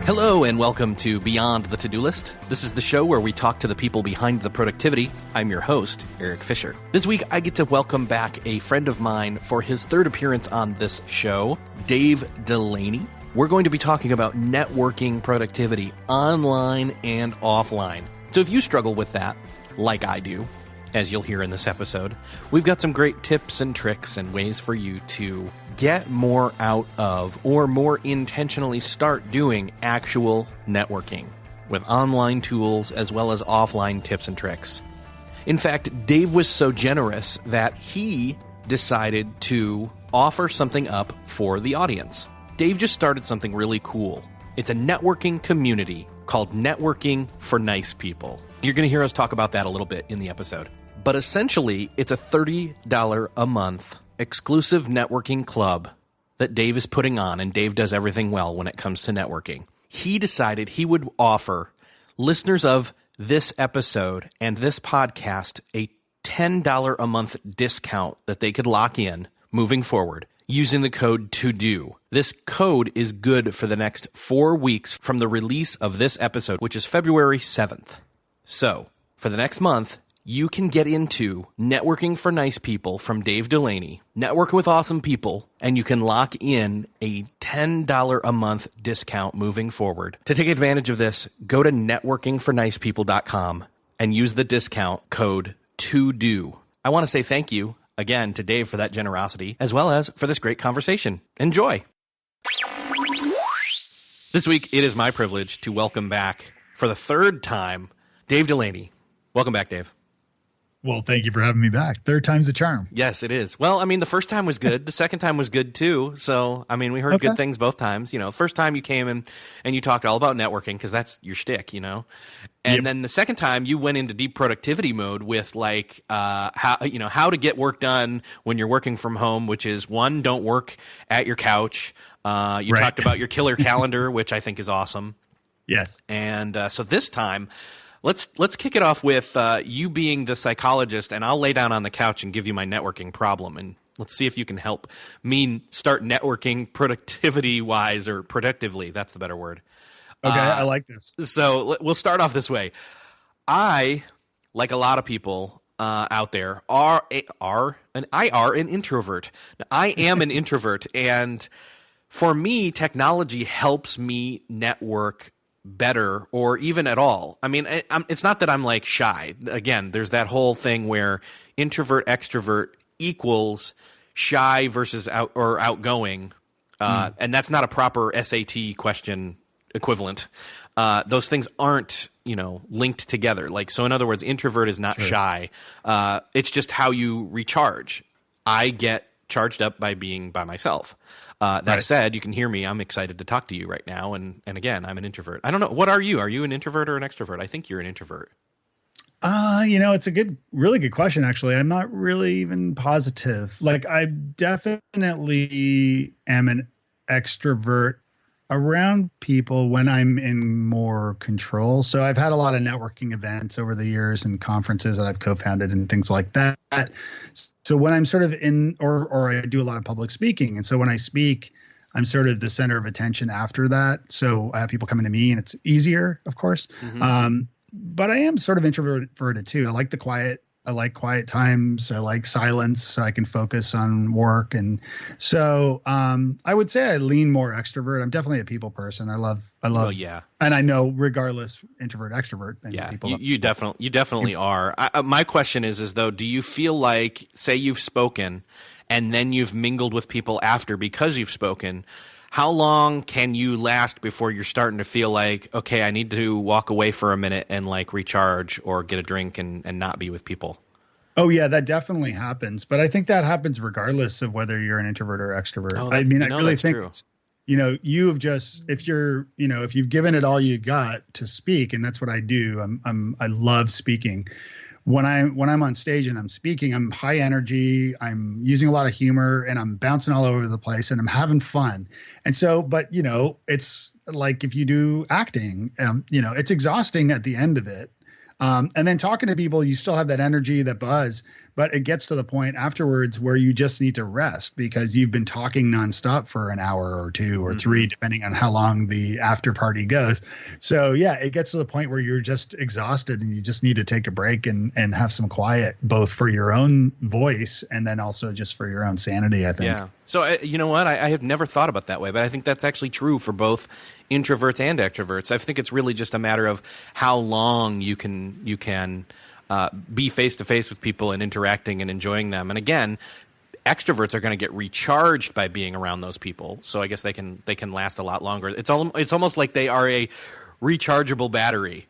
Hello and welcome to Beyond the To-Do List. This is the show where we talk to the people behind the productivity. I'm your host, Eric Fisher. This week, I get to welcome back a friend of mine for his third appearance on this show, Dave Delaney. We're going to be talking about networking productivity online and offline. So if you struggle with that, like I do, as you'll hear in this episode, we've got some great tips and tricks and ways for you to get more out of or more intentionally start doing actual networking with online tools as well as offline tips and tricks. In fact, Dave was so generous that he decided to offer something up for the audience. Dave just started something really cool. It's a networking community called Networking for Nice People. You're going to hear us talk about that a little bit in the episode. But essentially, it's a $30 a month exclusive networking club that Dave is putting on, and Dave does everything well when it comes to networking. He decided he would offer listeners of this episode and this podcast a $10 a month discount that they could lock in moving forward using the code TODO. This code is good for the next 4 weeks from the release of this episode, which is February 7th. So, for the next month, you can get into Networking for Nice People from Dave Delaney, network with awesome people, and you can lock in a $10 a month discount moving forward. To take advantage of this, go to networkingfornicepeople.com and use the discount code TODO. I want to say thank you again to Dave for that generosity, as well as for this great conversation. Enjoy. This week, it is my privilege to welcome back for the third time, Dave Delaney. Welcome back, Dave. Well, thank you for having me back. Third time's the charm. Yes, it is. Well, I mean, the first time was good. The second time was good too. So, I mean, we heard good things both times. You know, first time you came in and you talked all about networking because that's your shtick, you know. And then the second time you went into deep productivity mode with like how to get work done when you're working from home, which is one, don't work at your couch. You talked about your killer calendar, which I think is awesome. Yes. And so this time, Let's kick it off with you being the psychologist, and I'll lay down on the couch and give you my networking problem, and let's see if you can help me start networking productivity-wise or productively. That's the better word. Okay, I like this. So we'll start off this way. I, like a lot of people out there, are an introvert. Now, I am an introvert, and for me, technology helps me network better or even at all. I mean, it's not that I'm like shy. Again, there's that whole thing where introvert extrovert equals shy versus outgoing, and that's not a proper SAT question equivalent. Those things aren't linked together. Like, so in other words, introvert is not shy. It's just how you recharge. I get charged up by being by myself. That said, you can hear me. I'm excited to talk to you right now. And again, I'm an introvert. I don't know. What are you? Are you an introvert or an extrovert? I think you're an introvert. It's a really good question, actually. I'm not really even positive. Like, I definitely am an extrovert around people when I'm in more control. So I've had a lot of networking events over the years and conferences that I've co-founded and things like that. So when I'm sort of in, or I do a lot of public speaking. And so when I speak, I'm sort of the center of attention after that. So I have people coming to me and it's easier, of course. Mm-hmm. But I am sort of introverted too. I like the quiet. I like quiet times. I like silence so I can focus on work. And so I would say I lean more extrovert. I'm definitely a people person. I love. Well, yeah. And I know regardless, introvert, extrovert. Yeah, you definitely are. My question is though, do you feel like, say you've spoken and then you've mingled with people after because you've spoken, how long can you last before you're starting to feel like, okay, I need to walk away for a minute and like recharge or get a drink and not be with people? Oh, yeah, that definitely happens. But I think that happens regardless of whether you're an introvert or extrovert. Oh, I mean, I really think, true. You have just, if you've given it all you got to speak, and that's what I do. I love speaking. When I'm on stage and I'm speaking, I'm high energy, I'm using a lot of humor, and I'm bouncing all over the place, and I'm having fun. And so, but it's like if you do acting, it's exhausting at the end of it. And then talking to people, you still have that energy, that buzz, but it gets to the point afterwards where you just need to rest because you've been talking nonstop for an hour or two or three, depending on how long the after party goes. So yeah, it gets to the point where you're just exhausted and you just need to take a break and have some quiet, both for your own voice and then also just for your own sanity, I think. Yeah. So you know what? I have never thought about that way, but I think that's actually true for both introverts and extroverts. I think it's really just a matter of how long you can be face to face with people and interacting and enjoying them. And again, extroverts are going to get recharged by being around those people. So I guess they can last a lot longer. It's almost like they are a rechargeable battery.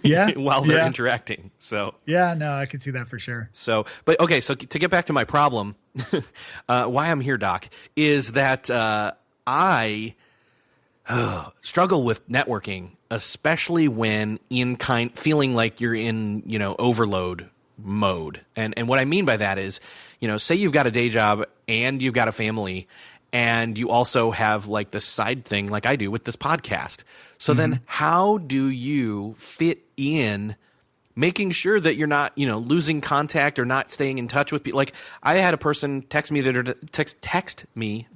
Yeah. While they're interacting. So yeah, no, I can see that for sure. So, but okay. So to get back to my problem, why I'm here, Doc, is that I struggle with networking, especially when feeling like you're in, overload mode. And what I mean by that is, say you've got a day job and you've got a family and you also have like this side thing like I do with this podcast. So then how do you fit in making sure that you're not, losing contact or not staying in touch with people? Like I had a person text me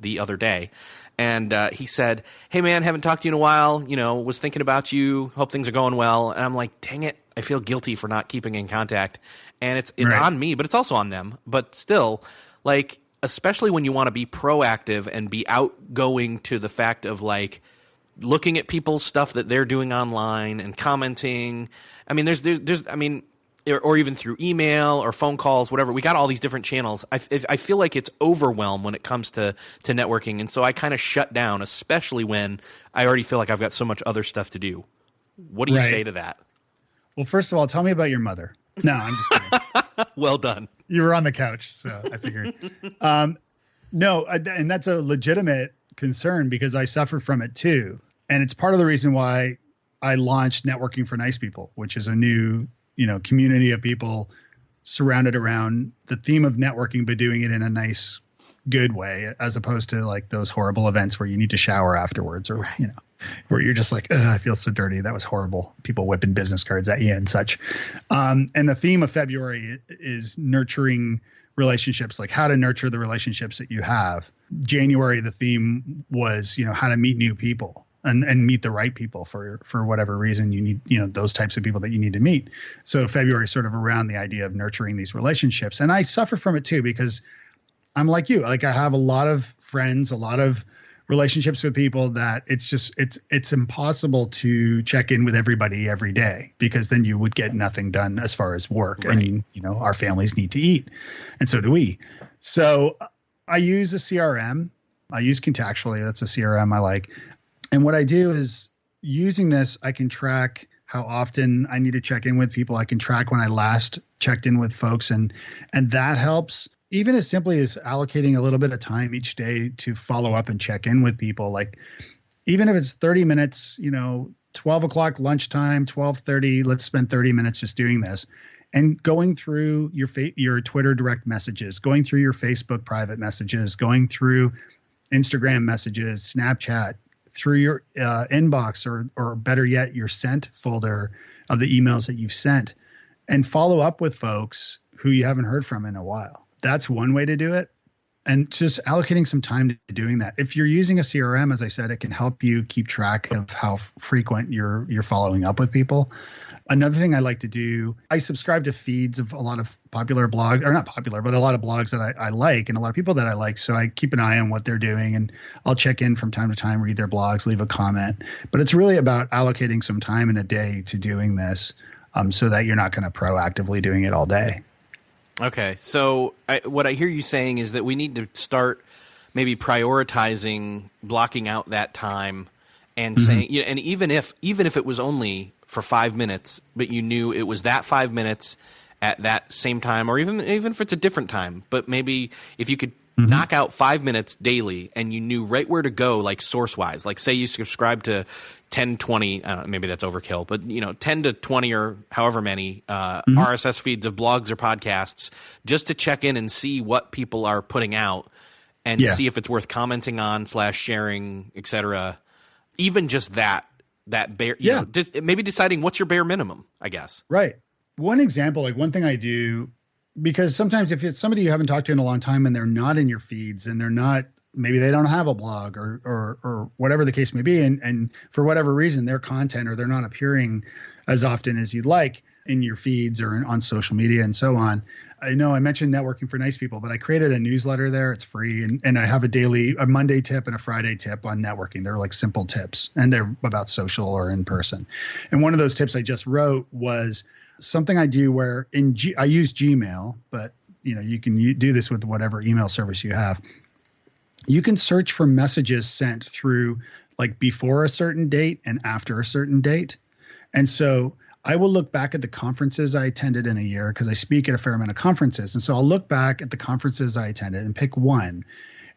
the other day. And he said, "Hey, man, haven't talked to you in a while. Was thinking about you. Hope things are going well." And I'm like, dang it. I feel guilty for not keeping in contact. And it's right. On me, but it's also on them. But still, like, especially when you want to be proactive and be outgoing to the fact of, like, looking at people's stuff that they're doing online and commenting. I mean, or even through email or phone calls, whatever. We got all these different channels. I feel like it's overwhelmed when it comes to networking. And so I kind of shut down, especially when I already feel like I've got so much other stuff to do. What do you say to that? Well, first of all, tell me about your mother. No, I'm just kidding. Well done. You were on the couch, so I figured. No, and that's a legitimate concern because I suffer from it too. And it's part of the reason why I launched Networking for Nice People, which is a new community of people surrounded around the theme of networking, but doing it in a nice, good way, as opposed to like those horrible events where you need to shower afterwards or, where you're just like, I feel so dirty. That was horrible. People whipping business cards at you and such. And the theme of February is nurturing relationships, like how to nurture the relationships that you have. January, the theme was, how to meet new people. And meet the right people for whatever reason you need, those types of people that you need to meet. So February is sort of around the idea of nurturing these relationships. And I suffer from it too, because I'm like you, like I have a lot of friends, a lot of relationships with people that it's impossible to check in with everybody every day, because then you would get nothing done as far as work. Right. And, our families need to eat, and so do we. So I use a CRM. I use Contactually. That's a CRM I like. And what I do is, using this, I can track how often I need to check in with people. I can track when I last checked in with folks. And that helps, even as simply as allocating a little bit of time each day to follow up and check in with people. Like, even if it's 30 minutes, 12 o'clock lunchtime, 12:30, let's spend 30 minutes just doing this. And going through your Twitter direct messages, going through your Facebook private messages, going through Instagram messages, Snapchat, through your inbox, or better yet, your sent folder of the emails that you've sent, and follow up with folks who you haven't heard from in a while. That's one way to do it. And just allocating some time to doing that. If you're using a CRM, as I said, it can help you keep track of how frequent you're following up with people. Another thing I like to do, I subscribe to feeds of a lot of popular blogs, or not popular, but a lot of blogs that I like, and a lot of people that I like. So I keep an eye on what they're doing, and I'll check in from time to time, read their blogs, leave a comment. But it's really about allocating some time in a day to doing this, so that you're not going to proactively doing it all day. Okay. So what I hear you saying is that we need to start maybe prioritizing blocking out that time and saying, and even if it was only for 5 minutes, but you knew it was that 5 minutes at that same time, or even if it's a different time, but maybe if you could knock out 5 minutes daily and you knew right where to go, like source wise, like say you subscribe to 10, 20, maybe that's overkill, but 10 to 20 or however many RSS feeds of blogs or podcasts, just to check in and see what people are putting out and see if it's worth commenting on / sharing, etc. Even just that bare, maybe deciding what's your bare minimum, I guess. Right. One example, like one thing I do because sometimes if it's somebody you haven't talked to in a long time and they're not in your feeds and they're not, maybe they don't have a blog or whatever the case may be. And for whatever reason, their content or they're not appearing as often as you'd like in your feeds or on social media and so on. I know I mentioned networking for nice people, but I created a newsletter there. It's free. And I have a Monday tip and a Friday tip on networking. They're like simple tips and they're about social or in person. And one of those tips I just wrote was something I do where I use Gmail, but you can do this with whatever email service you have. You can search for messages sent through like before a certain date and after a certain date. And so I will look back at the conferences I attended in a year because I speak at a fair amount of conferences. And so I'll look back at the conferences I attended and pick one.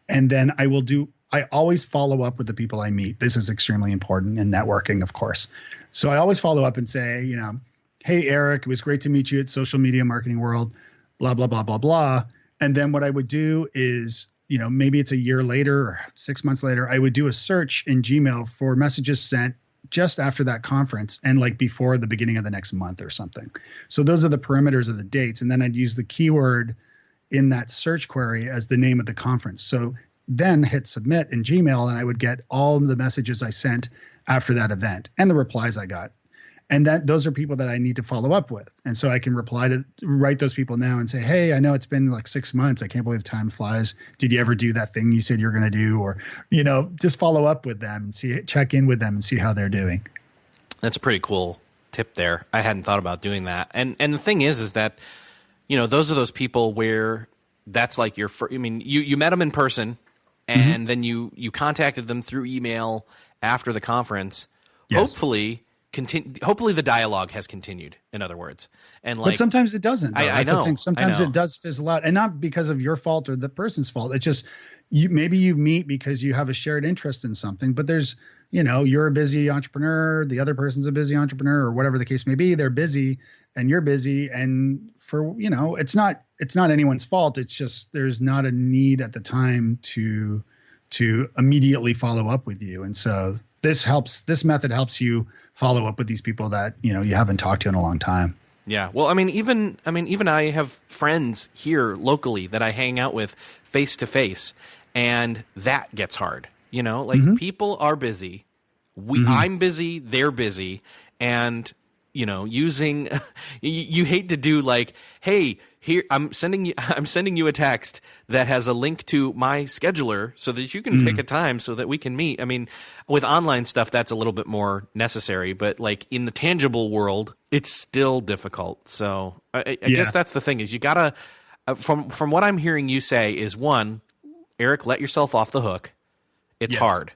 And then I always follow up with the people I meet. This is extremely important in networking, of course. So I always follow up and say, hey, Eric, it was great to meet you at Social Media Marketing World, blah, blah, blah, blah, blah. And then what I would do is, maybe it's a year later or 6 months later, I would do a search in Gmail for messages sent just after that conference and like before the beginning of the next month or something. So those are the perimeters of the dates. And then I'd use the keyword in that search query as the name of the conference. So then hit submit in Gmail and I would get all the messages I sent after that event and the replies I got. And those are people that I need to follow up with. And so I can write those people now and say, hey, I know it's been like 6 months. I can't believe time flies. Did you ever do that thing you said you're going to do? Or, just follow up with them and check in with them and see how they're doing. That's a pretty cool tip there. I hadn't thought about doing that. And the thing is that, those are those people where that's like you met them in person and then you contacted them through email after the conference. Yes. Hopefully the dialogue has continued, in other words. But sometimes it doesn't. I know. Sometimes it does fizzle out, and not because of your fault or the person's fault. It's just maybe you meet because you have a shared interest in something, but there's, you're a busy entrepreneur, the other person's a busy entrepreneur, or whatever the case may be. They're busy and you're busy, and it's not anyone's fault. It's just there's not a need at the time to immediately follow up with you. And so this method helps you follow up with these people that, you haven't talked to in a long time. Yeah. Well, even I have friends here locally that I hang out with face to face, and that gets hard. People are busy. I'm busy. They're busy. And, using, you hate to do like, hey, here, I'm sending you a text that has a link to my scheduler so that you can pick a time so that we can meet. I mean, with online stuff, that's a little bit more necessary, but like in the tangible world, it's still difficult. So I guess that's the thing is you gotta, from what I'm hearing you say is one, Eric, let yourself off the hook. It's hard.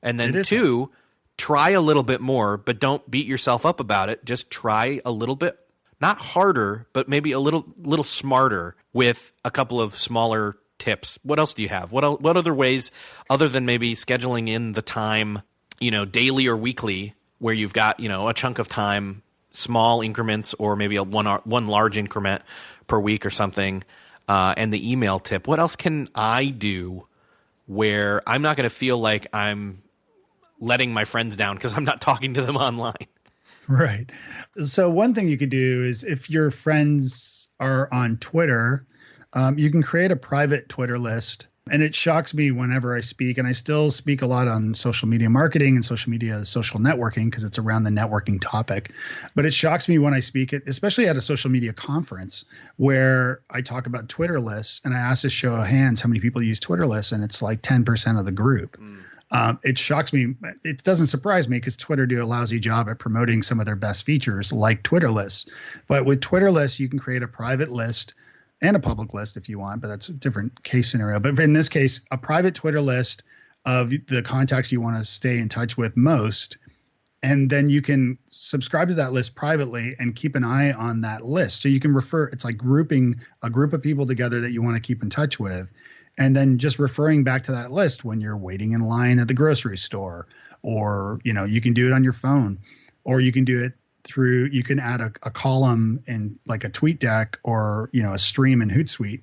And then two, try a little bit more, but don't beat yourself up about it. Just try a little bit. Not harder, but maybe a little smarter with a couple of smaller tips. What else do you have? What other ways, other than maybe scheduling in the time, daily or weekly, where you've got, a chunk of time, small increments, or maybe one large increment per week or something, and the email tip. What else can I do where I'm not going to feel like I'm letting my friends down because I'm not talking to them online? Right. So one thing you could do is if your friends are on Twitter, you can create a private Twitter list. And it shocks me whenever I speak, and I still speak a lot on social media marketing and social networking because it's around the networking topic. But it shocks me when I speak it, especially at a social media conference where I talk about Twitter lists and I ask a show of hands how many people use Twitter lists, and it's like 10% of the group. It shocks me. It doesn't surprise me because Twitter do a lousy job at promoting some of their best features like Twitter lists. But with Twitter lists, you can create a private list and a public list if you want, but that's a different case scenario. But in this case, a private Twitter list of the contacts you want to stay in touch with most. And then you can subscribe to that list privately and keep an eye on that list. So you can it's like grouping a group of people together that you want to keep in touch with. And then just referring back to that list when you're waiting in line at the grocery store, or, you can do it on your phone, or you can do it you can add a column in like a TweetDeck or, a stream in Hootsuite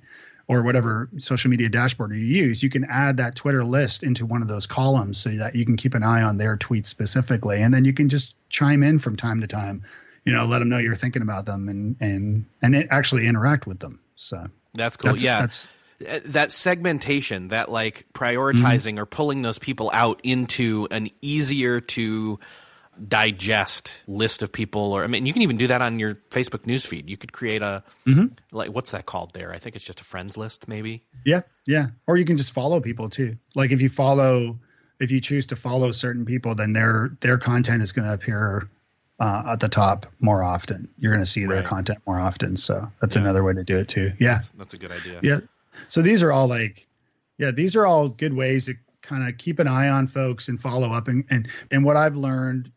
or whatever social media dashboard you use. You can add that Twitter list into one of those columns so that you can keep an eye on their tweets specifically. And then you can just chime in from time to time, let them know you're thinking about them and actually interact with them. So that's cool. That segmentation, that like prioritizing or pulling those people out into an easier to digest list of people, or I mean, you can even do that on your Facebook newsfeed. You could create a like, what's that called there? I think it's just a friends list, maybe. Yeah. Or you can just follow people too. Like if you choose to follow certain people, then their content is going to appear at the top more often. You're going to see their content more often. So that's another way to do it too. Yeah, that's a good idea. Yeah. So these are all these are all good ways to kind of keep an eye on folks and follow up. And what I've learned,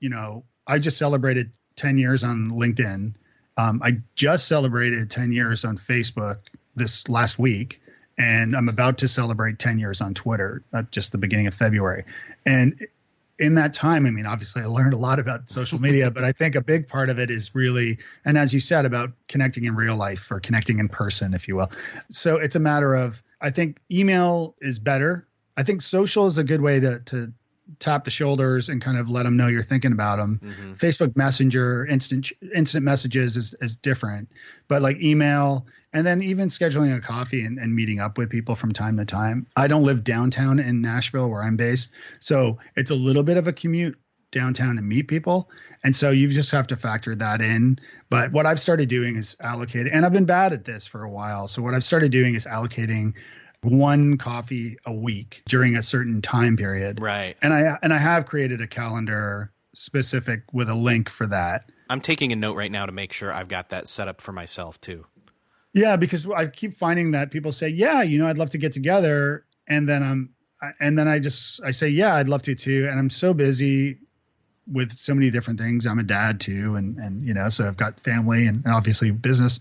I just celebrated 10 years on LinkedIn. I just celebrated 10 years on Facebook this last week, and I'm about to celebrate 10 years on Twitter at just the beginning of February. And in that time, I mean, obviously I learned a lot about social media, but I think a big part of it is really, and as you said, about connecting in real life or connecting in person, if you will. So it's a matter of, I think email is better. I think social is a good way to tap the shoulders and kind of let them know you're thinking about them. Facebook Messenger, instant messages is different, but like email, and then even scheduling a coffee and meeting up with people from time to time. I don't live downtown in Nashville where I'm based, so it's a little bit of a commute downtown to meet people. And so you just have to factor that in. But what I've started doing is allocate, and I've been bad at this for a while. So what I've started doing is allocating one coffee a week during a certain time period. Right. And I have created a calendar specific with a link for that. I'm taking a note right now to make sure I've got that set up for myself too. Yeah, because I keep finding that people say, yeah, I'd love to get together. And then I say, yeah, I'd love to too. And I'm so busy with so many different things. I'm a dad too. And so I've got family and obviously business.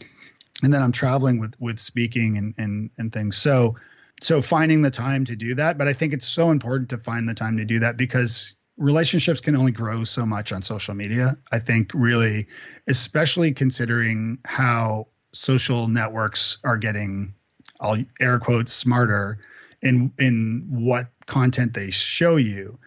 And then I'm traveling with speaking and things. So finding the time to do that. But I think it's so important to find the time to do that because relationships can only grow so much on social media. I think really, especially considering how social networks are getting, I'll air quotes, smarter in what content they show you.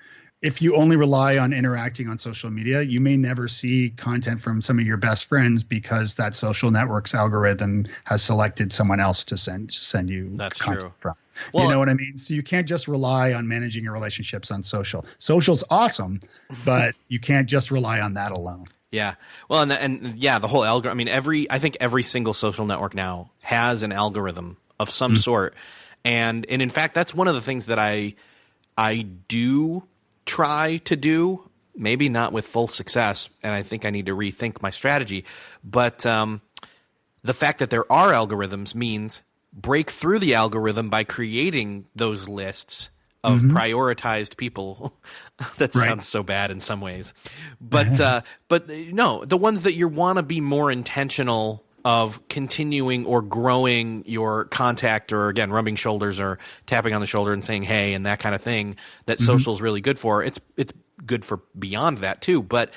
If you only rely on interacting on social media, you may never see content from some of your best friends because that social network's algorithm has selected someone else to send you content from. Well, you know what I mean? So you can't just rely on managing your relationships on social. Social's awesome, but you can't just rely on that alone. Yeah. Well, the whole algorithm. I mean, I think every single social network now has an algorithm of some sort, and in fact, that's one of the things that I do try to do, maybe not with full success, and I think I need to rethink my strategy. But the fact that there are algorithms means break through the algorithm by creating those lists of prioritized people. That sounds so bad in some ways. But no, the ones that you want to be more intentional of continuing or growing your contact, or again, rubbing shoulders or tapping on the shoulder and saying, hey, and that kind of thing that social is really good for. It's good for beyond that too. But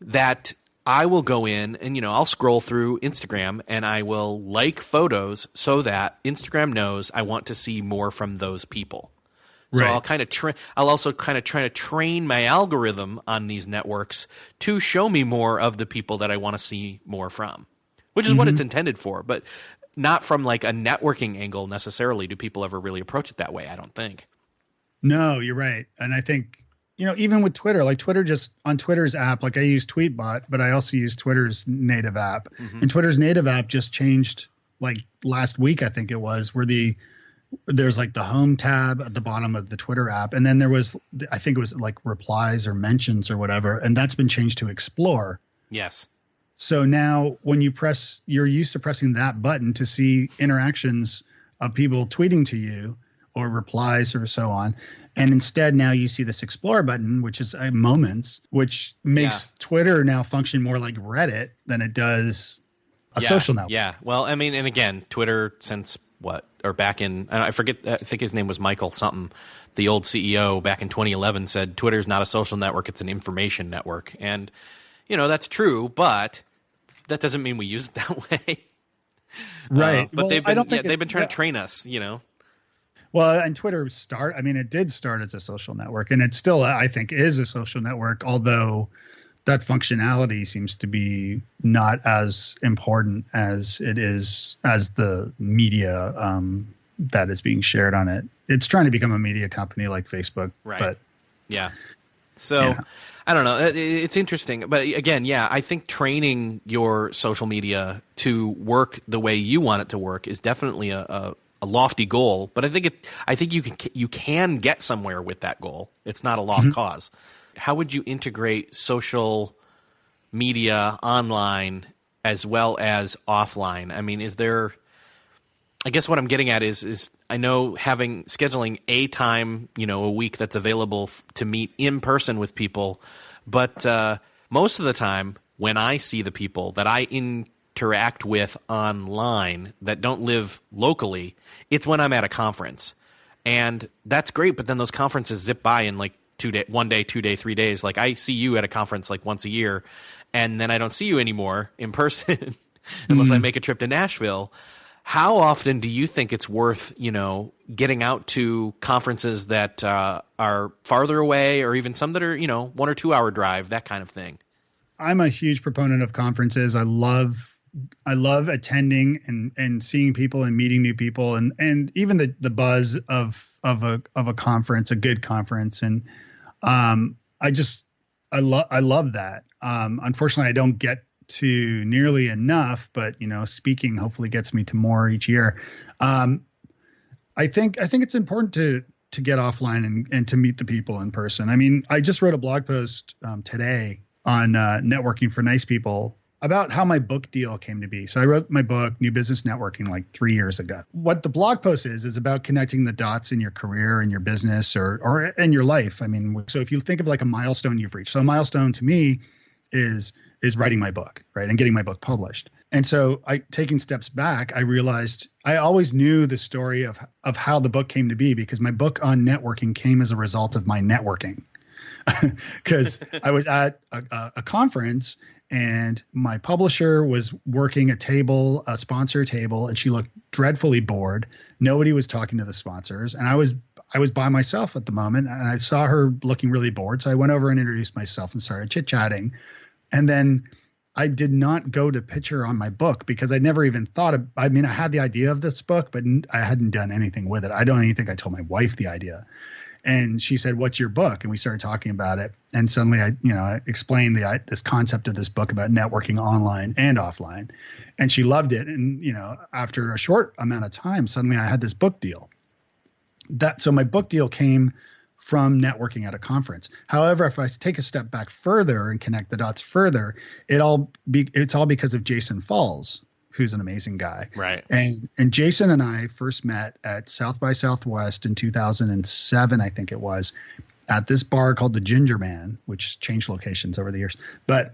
that I will go in and, I'll scroll through Instagram and I will like photos so that Instagram knows I want to see more from those people. So I'll kind of I'll also kind of try to train my algorithm on these networks to show me more of the people that I want to see more from, which is what it's intended for, but not from like a networking angle necessarily. Do people ever really approach it that way? I don't think. No, you're right. And I think, even with Twitter, like on Twitter's app, like I use Tweetbot, but I also use Twitter's native app. And Twitter's native app just changed like last week, I think it was, where there's like the home tab at the bottom of the Twitter app. And then there was, I think it was like replies or mentions or whatever. And that's been changed to explore. Yes. So now when you're used to pressing that button to see interactions of people tweeting to you or replies or so on. And instead now you see this explore button, which is moments, which makes Twitter now function more like Reddit than it does a social network. Yeah. Well, I mean, and again, Twitter since back in, I forget, I think his name was Michael something, the old CEO back in 2011 said Twitter's not a social network, it's an information network. And, that's true, but that doesn't mean we use it that way. Right. But they've been trying to train us, Well, and Twitter it did start as a social network, and it still, I think, is a social network, although that functionality seems to be not as important as it is as the media that is being shared on it. It's trying to become a media company like Facebook. Right. But yeah. So I don't know. It's interesting. But again, I think training your social media to work the way you want it to work is definitely a lofty goal. But I think you can get somewhere with that goal. It's not a lost cause. How would you integrate social media online as well as offline? I mean, I guess what I'm getting at is I know scheduling a time, a week that's available to meet in person with people, but most of the time when I see the people that I interact with online that don't live locally, it's when I'm at a conference. And that's great, but then those conferences zip by in like 1 day, 2 days, 3 days. Like I see you at a conference like once a year, and then I don't see you anymore in person unless I make a trip to Nashville. How often do you think it's worth, getting out to conferences that are farther away, or even some that are, 1 or 2 hour drive, that kind of thing? I'm a huge proponent of conferences. I love attending and seeing people and meeting new people, and even the buzz of a conference, a good conference. And I love that. Unfortunately, I don't get to nearly enough, but speaking hopefully gets me to more each year. I think it's important to get offline and to meet the people in person. I mean, I just wrote a blog post today on networking for nice people about how my book deal came to be. So I wrote my book, New Business Networking, like 3 years ago. What the blog post is about connecting the dots in your career and your business or in your life. I mean, so if you think of like a milestone you've reached. So a milestone to me is writing my book, right? And getting my book published. And so taking steps back, I realized I always knew the story of how the book came to be, because my book on networking came as a result of my networking. Because I was at a conference, and my publisher was working a sponsor table, and she looked dreadfully bored. Nobody was talking to the sponsors, and I was by myself at the moment, and I saw her looking really bored. So I went over and introduced myself and started chit-chatting. And then I did not go to pitch her on my book, because I never even thought of, I mean, I had the idea of this book, but I hadn't done anything with it. I don't even think I told my wife the idea. And she said, "What's your book?" And we started talking about it. And suddenly I explained this concept of this book about networking online and offline. And she loved it. And, after a short amount of time, suddenly I had this book deal. So my book deal came from networking at a conference. However, if I take a step back further and connect the dots further, it's all because of Jason Falls, who's an amazing guy. Right. And Jason and I first met at South by Southwest in 2007, I think it was, at this bar called the Ginger Man, which changed locations over the years. But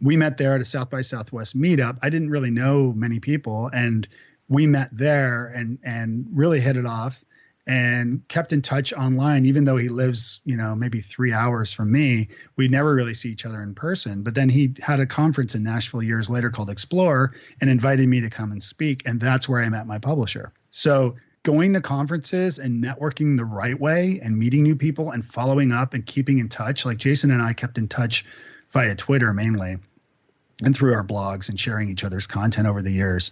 we met there at a South by Southwest meetup. I didn't really know many people, and we met there and really hit it off and kept in touch online. Even though he lives, maybe 3 hours from me, we never really see each other in person. But then he had a conference in Nashville years later called Explore and invited me to come and speak. And that's where I met my publisher. So going to conferences and networking the right way and meeting new people and following up and keeping in touch, like Jason and I kept in touch via Twitter mainly, and through our blogs and sharing each other's content over the years.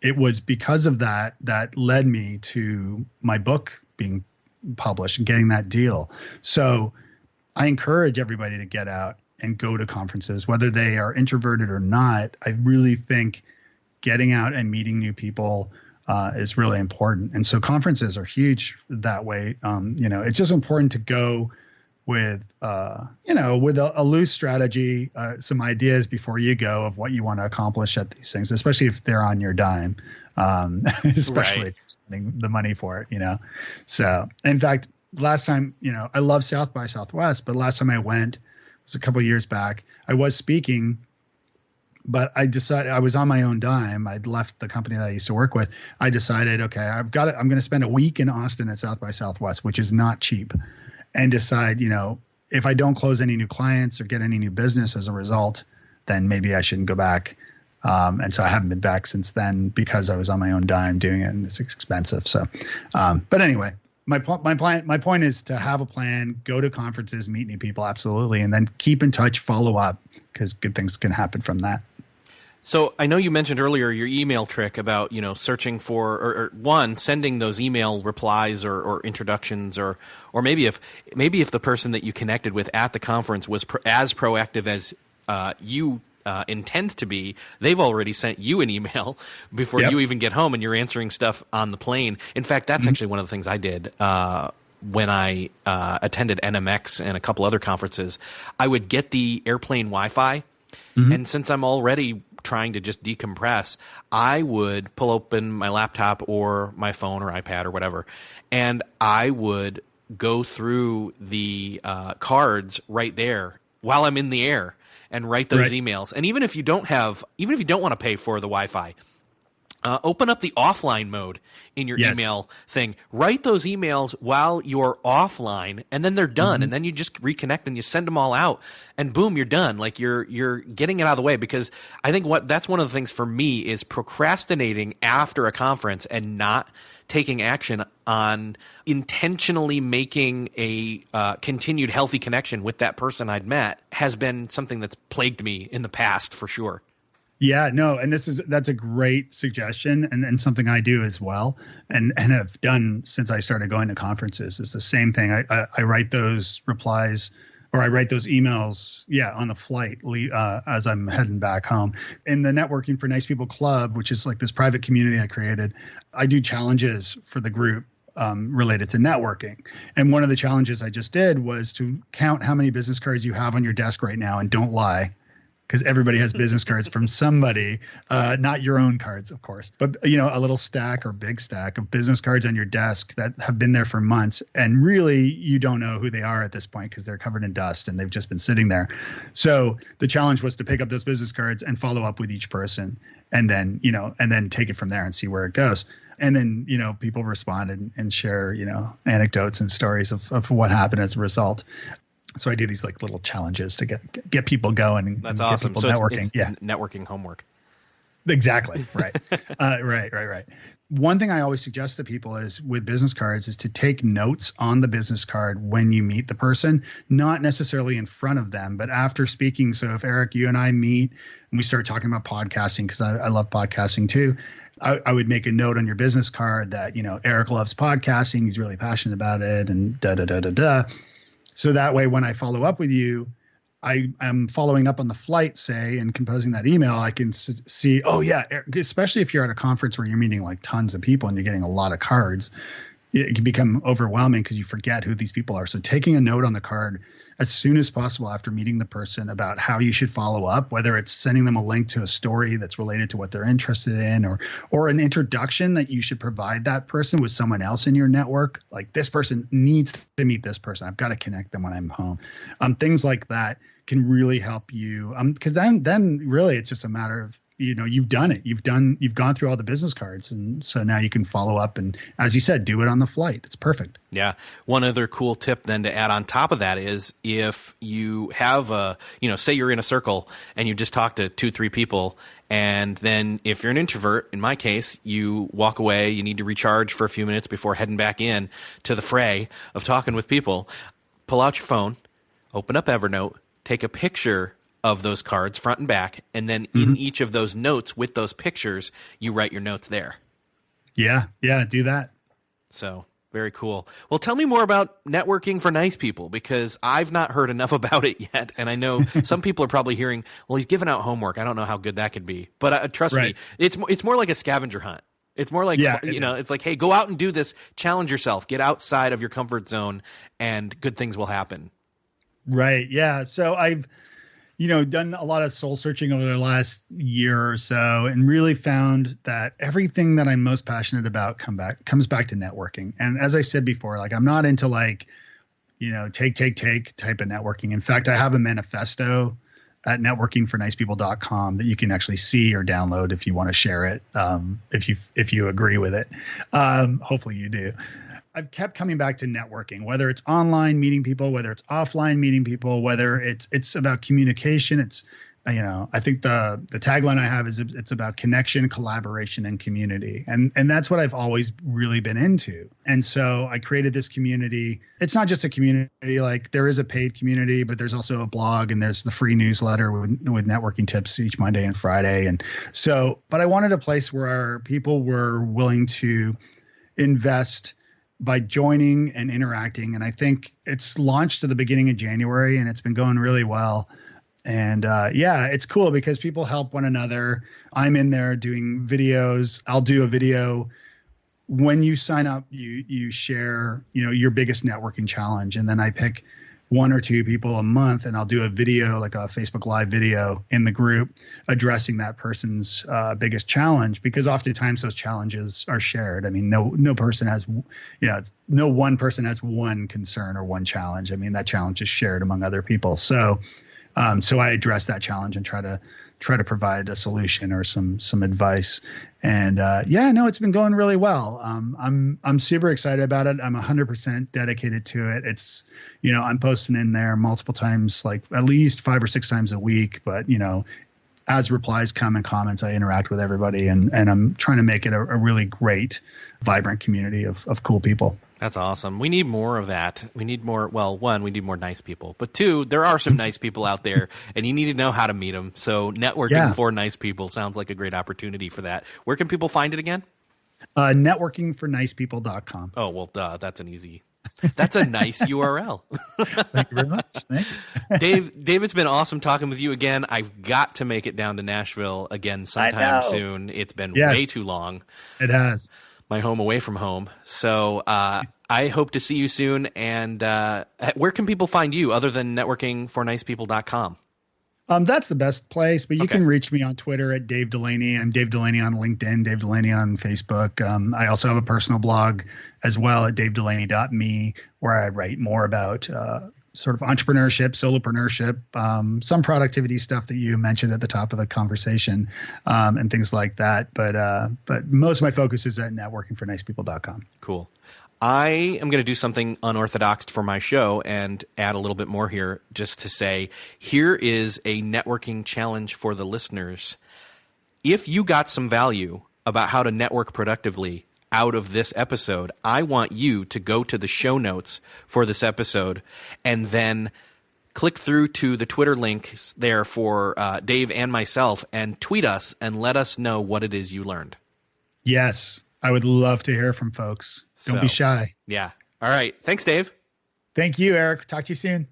It was because of that led me to my book being published and getting that deal. So I encourage everybody to get out and go to conferences, whether they are introverted or not. I really think getting out and meeting new people is really important. And so conferences are huge that way. It's just important to go with a loose strategy, some ideas before you go of what you want to accomplish at these things, especially if they're on your dime, especially if you're spending the money for it, So, in fact, last time, I love South by Southwest, but last time I went was a couple of years back. I was speaking, but I decided I was on my own dime. I'd left the company that I used to work with. I decided, okay, I'm going to spend a week in Austin at South by Southwest, which is not cheap. And decide, if I don't close any new clients or get any new business as a result, then maybe I shouldn't go back. And so I haven't been back since then because I was on my own dime doing it, and it's expensive. So, but anyway, My point is to have a plan, go to conferences, meet new people, absolutely, and then keep in touch, follow up, because good things can happen from that. So I know you mentioned earlier your email trick about, searching for or one, sending those email replies or introductions, or maybe if the person that you connected with at the conference was as proactive as you intend to be, they've already sent you an email before you even get home, and you're answering stuff on the plane. In fact, that's actually one of the things I did when I attended NMX and a couple other conferences. I would get the airplane Wi-Fi, and since I'm already trying to just decompress, I would pull open my laptop or my phone or iPad or whatever, and I would go through the cards right there while I'm in the air and write those emails. And even if you don't want to pay for the Wi-Fi, open up the offline mode in your email thing. Write those emails while you're offline, and then they're done. And then you just reconnect and you send them all out, and boom, you're done. Like you're getting it out of the way, because I think that's one of the things for me is procrastinating after a conference and not taking action on intentionally making a continued healthy connection with that person I'd met has been something that's plagued me in the past, for sure. Yeah, no, and that's a great suggestion, and something I do as well, and have done since I started going to conferences. It's the same thing. I write those replies, or I write those emails, on the flight as I'm heading back home. In the Networking for Nice People Club, which is like this private community I created, I do challenges for the group related to networking. And one of the challenges I just did was to count how many business cards you have on your desk right now, and don't lie, because everybody has business cards from somebody, not your own cards, of course, but a little stack or big stack of business cards on your desk that have been there for months, and really you don't know who they are at this point because they're covered in dust and they've just been sitting there. So the challenge was to pick up those business cards and follow up with each person, and then take it from there and see where it goes. And then people respond and share anecdotes and stories of what happened as a result. So I do these like little challenges to get people going and that's get awesome. people networking. It's networking homework. Exactly. Right. Right. One thing I always suggest to people is with business cards is to take notes on the business card when you meet the person, not necessarily in front of them, but after speaking. So if Eric, you and I meet and we start talking about podcasting, because I love podcasting too, I would make a note on your business card that, Eric loves podcasting. He's really passionate about it, and da. So that way, when I follow up with you, I am following up on the flight, say, and composing that email. I can see, especially if you're at a conference where you're meeting like tons of people and you're getting a lot of cards, it can become overwhelming because you forget who these people are. So taking a note on the card as soon as possible after meeting the person about how you should follow up, whether it's sending them a link to a story that's related to what they're interested in, or an introduction that you should provide that person with someone else in your network. Like, this person needs to meet this person. I've got to connect them when I'm home. Things like that can really help you. Because then really it's just a matter of, you've done it. You've gone through all the business cards. And so now you can follow up and, as you said, do it on the flight. It's perfect. Yeah. One other cool tip then to add on top of that is if you have say you're in a circle and you just talk to 2-3 people, and then if you're an introvert, in my case, you walk away, you need to recharge for a few minutes before heading back in to the fray of talking with people, pull out your phone, open up Evernote, take a picture of those cards front and back, and then in each of those notes with those pictures, you write your notes there. Yeah, do that. So very cool. Well, tell me more about Networking for Nice People, because I've not heard enough about it yet. And I know some people are probably hearing, well, he's giving out homework. I don't know how good that could be. But trust me, it's more like a scavenger hunt. It's more like, it's like, hey, go out and do this. Challenge yourself. Get outside of your comfort zone, and good things will happen. Right. Yeah. So I've done a lot of soul searching over the last year or so, and really found that everything that I'm most passionate about comes back to networking. And as I said before, like, I'm not into take type of networking. In fact, I have a manifesto at networkingfornicepeople.com that you can actually see or download if you want to share it. If you agree with it, hopefully you do. I've kept coming back to networking, whether it's online meeting people, whether it's offline meeting people, whether it's about communication, it's I think the tagline I have is it's about connection, collaboration, and community. And that's what I've always really been into. And so I created this community. It's not just a community, like there is a paid community, but there's also a blog and there's the free newsletter with networking tips each Monday and Friday. And so, but I wanted a place where people were willing to invest by joining and interacting. And I think it's launched at the beginning of January and it's been going really well. And it's cool because people help one another. I'm in there doing videos. I'll do a video when you sign up. You share, your biggest networking challenge, and then I pick one or two people a month, and I'll do a video, like a Facebook Live video in the group, addressing that person's biggest challenge. Because oftentimes those challenges are shared. I mean, no person has, no one person has one concern or one challenge. I mean, that challenge is shared among other people. So I address that challenge and try to provide a solution or some advice. And it's been going really well. I'm super excited about it. I'm 100% dedicated to it. It's, I'm posting in there multiple times, like at least 5 or 6 times a week. But as replies come and comments, I interact with everybody, and I'm trying to make it a really great, vibrant community of cool people. That's awesome. We need more of that. We need more. Well, one, we need more nice people. But two, there are some nice people out there, and you need to know how to meet them. So networking for nice people sounds like a great opportunity for that. Where can people find it again? Networkingfornicepeople.com. Oh, well, duh. That's a nice URL. Thank you very much. Thank you. Dave, it's been awesome talking with you again. I've got to make it down to Nashville again sometime soon. It's been way too long. It has. My home away from home. So I hope to see you soon. And where can people find you other than networkingfornicepeople.com? That's the best place, but you can reach me on Twitter at Dave Delaney. I'm Dave Delaney on LinkedIn, Dave Delaney on Facebook. I also have a personal blog as well at davedelaney.me, where I write more about sort of entrepreneurship, solopreneurship, some productivity stuff that you mentioned at the top of the conversation, and things like that. But most of my focus is at networkingfornicepeople.com. Cool. I am going to do something unorthodox for my show and add a little bit more here, just to say, here is a networking challenge for the listeners. If you got some value about how to network productively out of this episode, I want you to go to the show notes for this episode and then click through to the Twitter links there for Dave and myself and tweet us and let us know what it is you learned. Yes, I would love to hear from folks. Don't be shy. Yeah. All right. Thanks, Dave. Thank you, Eric. Talk to you soon.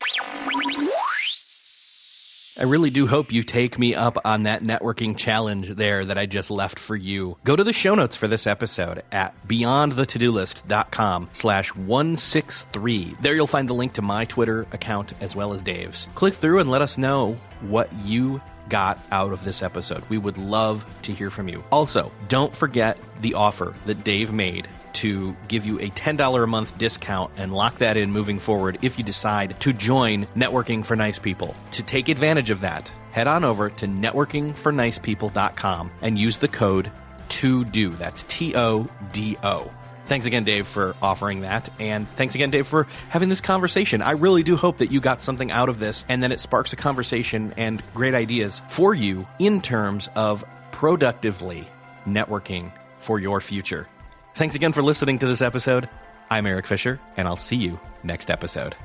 I really do hope you take me up on that networking challenge there that I just left for you. Go to the show notes for this episode at beyondthetodolist.com/163. There you'll find the link to my Twitter account as well as Dave's. Click through and let us know what you got out of this episode. We would love to hear from you. Also, don't forget the offer that Dave made to give you a $10 a month discount and lock that in moving forward if you decide to join Networking for Nice People. To take advantage of that, head on over to networkingfornicepeople.com and use the code TODO. That's TODO. Thanks again, Dave, for offering that. And thanks again, Dave, for having this conversation. I really do hope that you got something out of this and then it sparks a conversation and great ideas for you in terms of productively networking for your future. Thanks again for listening to this episode. I'm Eric Fisher, and I'll see you next episode.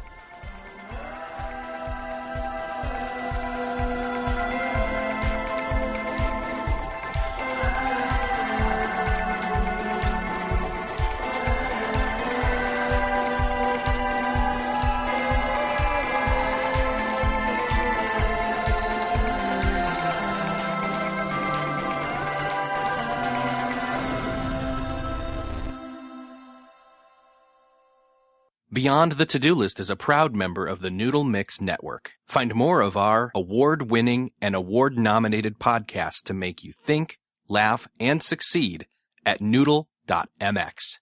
Beyond the To-Do List is a proud member of the Noodle Mix Network. Find more of our award-winning and award-nominated podcasts to make you think, laugh, and succeed at noodle.mx.